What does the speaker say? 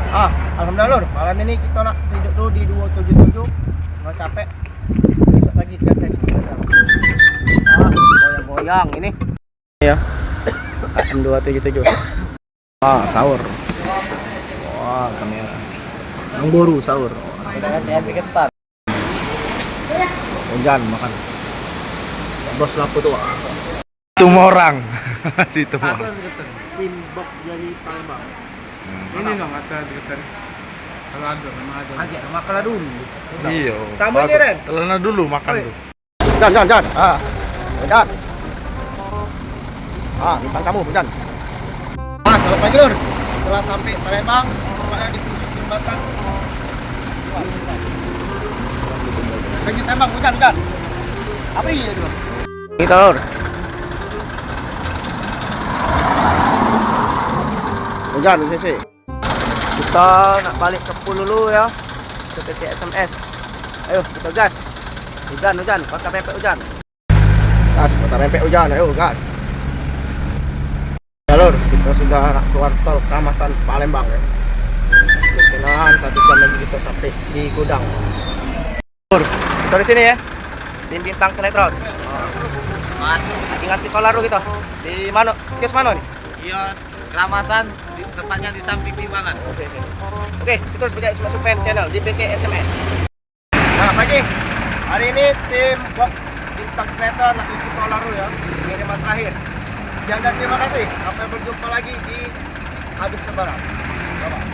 Alhamdulillah Lur, malam ini kita nak hidup dulu di 277. Nggak capek. Besok lagi gas lagi. Goyang-goyang ini. Ya. KM 277. Sahur. Wah, kamera. Yang baru sahur. Hujan makan. Bos lapu tuh. Tumorang. Si Tumorang. Timbok jadi Palembang. Ini dong kata dekat. Kalau ada, memang ada. Aja makan dulu. Iya. Sama ini Ren. Telana dulu makan Oi. tuh. Jan. Jan. Bintang tamu, Jan. Selamat pagi Lur. Setelah sampai Palembang, tempatnya di puncak jembatan. Saya tembak, Jan. Apa ini itu? Kita Lur. Hujan, UCC. Kita nak balik ke Pool dulu ya. Ke PT SMS. Ayo, kita gas. Hujan, kota pempek hujan. Gas, kota pempek hujan. Ayo, gas. Ya Lur, kita sudah nak keluar tol Kramasan Palembang ya. Kemungkinan 1 jam lagi kita sampai di gudang. Lur, kita di sini ya. Tim bintang sinetron. Ingat di solar dulu kita. Di mana? Kios mana nih? Kios Kramasan, tempatnya di samping timbangan. Oke, kita harus baca masuk fan channel di PT SMS. Nah, pagi. Hari ini tim box bintang sinetron nak isi solar dulu ya. Pengiriman terakhir. Dan terima kasih. Sampai berjumpa lagi di habis lebaran. Bye-bye.